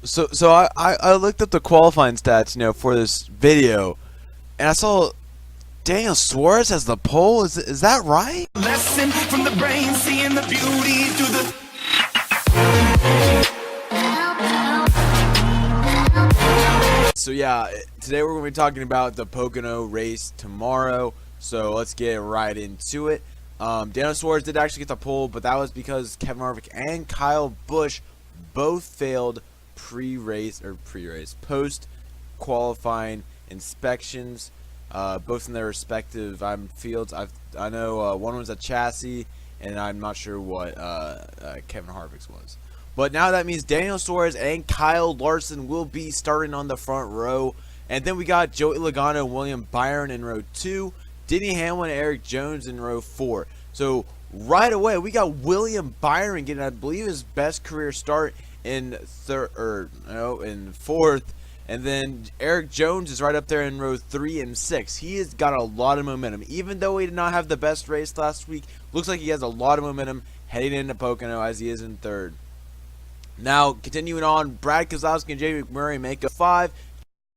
So I looked up the qualifying stats, for this video, and I saw Daniel Suarez has the pole. Is that right? Lesson from the brain, seeing the beauty through the. So yeah, today we're going to be talking about the Pocono race tomorrow. So let's get right into it. Daniel Suarez did actually get the pole, but that was because Kevin Harvick and Kyle Busch both failed post-qualifying inspections, both in their respective fields. I know one was a chassis, and I'm not sure what Kevin Harvick's was. But now that means Daniel Suarez and Kyle Larson will be starting on the front row. And then we got Joey Logano and William Byron in row 2, Denny Hamlin and Eric Jones in row 4. So right away, we got William Byron getting, I believe, his best career start in fourth. And then Eric Jones is right up there in row 3 and 6. He has got a lot of momentum. Even though he did not have the best race last week, looks like he has a lot of momentum heading into Pocono as he is in third. Now, continuing on, Brad Keselowski and Jamie McMurray make up 5.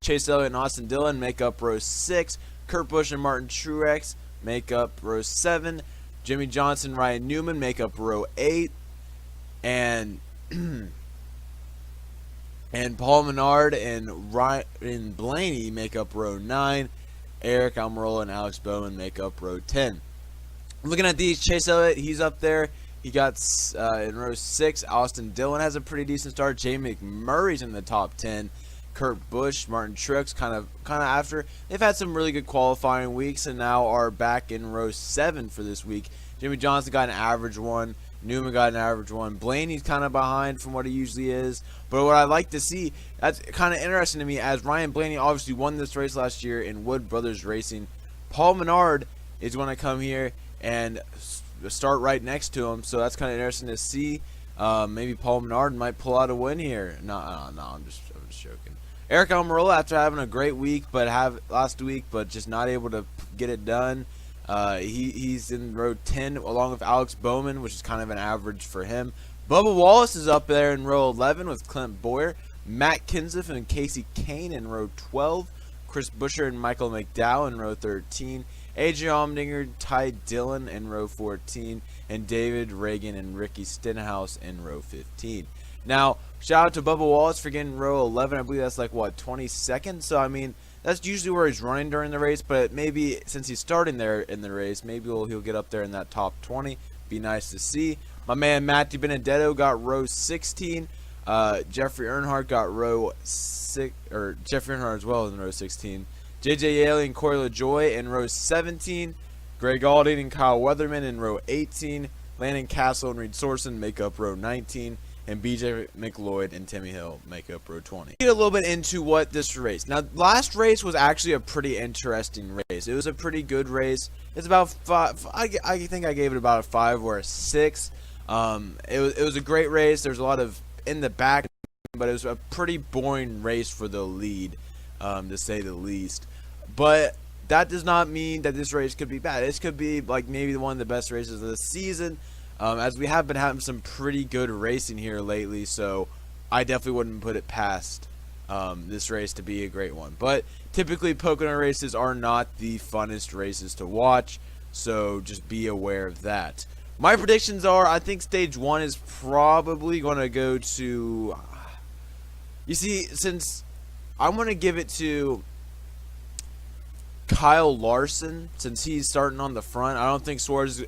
Chase Elliott and Austin Dillon make up row 6. Kurt Busch and Martin Truex make up row 7. Jimmy Johnson, Ryan Newman make up row 8. And Paul Menard and Ryan Blaney make up row 9. Eric Almirola and Alex Bowman make up row 10. Looking at these, Chase Elliott, he's up there. He got in row 6. Austin Dillon has a pretty decent start. Jamie McMurray's in the top 10. Kurt Busch, Martin Truex kind of after. They've had some really good qualifying weeks and now are back in row 7 for this week. Jimmy Johnson got an average 1. Newman got an average 1. Blaney's kind of behind from what he usually is. But what I like to see, that's kind of interesting to me, as Ryan Blaney obviously won this race last year in Wood Brothers Racing. Paul Menard is going to come here and start right next to him, so that's kind of interesting to see. Maybe Paul Menard might pull out a win here. No, I'm just joking. Eric Almirola, after having a great week, but just not able to get it done. He's in row 10 along with Alex Bowman, which is kind of an average for him. Bubba Wallace is up there in row 11 with Clint Bowyer. Matt Kenseth and Casey Kane in row 12. Chris Buescher and Michael McDowell in row 13. AJ Allmendinger, Ty Dillon in row 14, and David Reagan and Ricky Stenhouse in row 15. Now, shout out to Bubba Wallace for getting row 11. I believe that's like, 22nd? So, I mean, that's usually where he's running during the race, but maybe since he's starting there in the race, maybe he'll get up there in that top 20. Be nice to see. My man Matthew Benedetto got row 16. Jeffrey Earnhardt got row 6, or Jeffrey Earnhardt as well in row 16. J.J. Yeley and Corey LaJoie in row 17. Greg Alding and Kyle Weatherman in row 18. Landon Castle and Reed Sorenson make up row 19. And B.J. McLeod and Timmy Hill make up row 20. Get a little bit into what this race. Now, last race was actually a pretty interesting race. It was a pretty good race. It's about 5. I think I gave it about a 5 or a 6. It was a great race. There's a lot of in the back, but it was a pretty boring race for the lead, to say the least. But that does not mean that this race could be bad. This could be like maybe one of the best races of the season, as we have been having some pretty good racing here lately. So I definitely wouldn't put it past this race to be a great one. But typically Pocono races are not the funnest races to watch, so just be aware of that. My predictions are, I think stage 1 is probably going to go to, you see, since I'm going to give it to Kyle Larson, since he's starting on the front. I don't think Suarez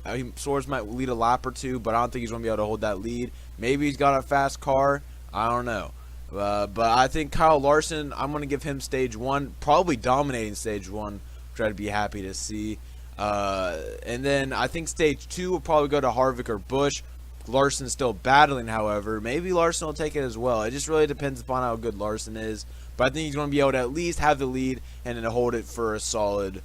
might lead a lap or 2, but I don't think he's going to be able to hold that lead. Maybe he's got a fast car. I don't know. But I think Kyle Larson, I'm going to give him stage 1, probably dominating stage 1, which I'd be happy to see. And then I think stage 2 will probably go to Harvick or Busch. Larson's still battling, however. Maybe Larson will take it as well. It just really depends upon how good Larson is. But I think he's going to be able to at least have the lead and then hold it for a solid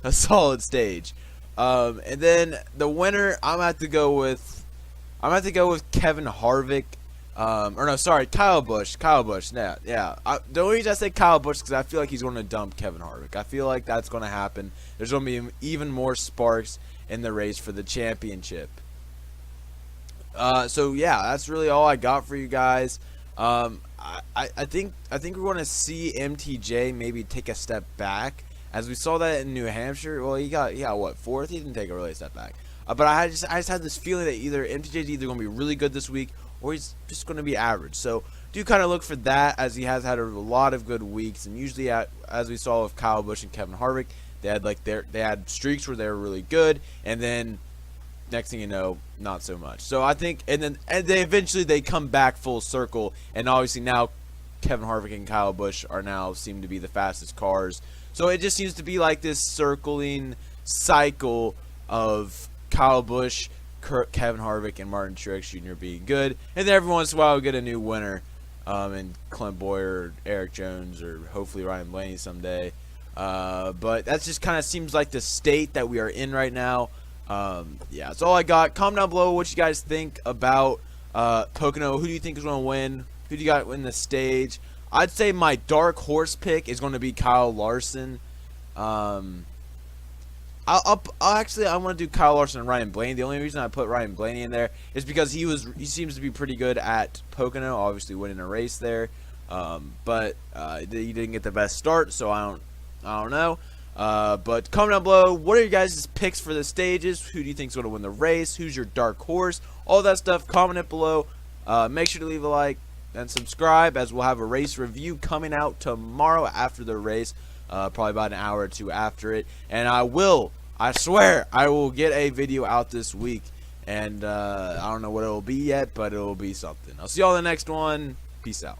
a solid stage. And then the winner, I'm going to have to go with Kevin Harvick. Kyle Busch. Kyle Busch. Yeah. The only reason I say Kyle Busch is because I feel like he's going to dump Kevin Harvick. I feel like that's going to happen. There's going to be even more sparks in the race for the championship. So yeah, that's really all I got for you guys. I think we're going to see MTJ maybe take a step back, as we saw that in New Hampshire. Well, he got what, fourth? He didn't take a really step back. But I just had this feeling that either MTJ is either going to be really good this week, or he's just going to be average. So do kind of look for that, as he has had a lot of good weeks. And usually, as we saw with Kyle Busch and Kevin Harvick, they had streaks where they were really good, and then next thing you know, not so much. So I think, and they eventually come back full circle, and obviously now Kevin Harvick and Kyle Busch seem to be the fastest cars. So it just seems to be like this circling cycle of Kyle Busch, Kevin Harvick, and Martin Truex Jr. being good, and then every once in a while we get a new winner, and Clint Boyer, or Eric Jones, or hopefully Ryan Blaney someday. But that just kind of seems like the state that we are in right now. Yeah, that's all I got. Comment down below what you guys think about Pocono. Who do you think is going to win? Who do you got in the stage? I'd say my dark horse pick is going to be Kyle Larson. I'll actually, I want to do Kyle Larson and Ryan Blaney. The only reason I put Ryan Blaney in there is because he seems to be pretty good at Pocono, obviously winning a race there. But he didn't get the best start, so I don't know. But comment down below, what are your guys' picks for the stages? Who do you think is going to win the race? Who's your dark horse? All that stuff, comment it below. Make sure to leave a like and subscribe, as we'll have a race review coming out tomorrow after the race, probably about an hour or two after it. And I swear, I will get a video out this week. And I don't know what it will be yet, but it will be something. I'll see y'all in the next one. Peace out.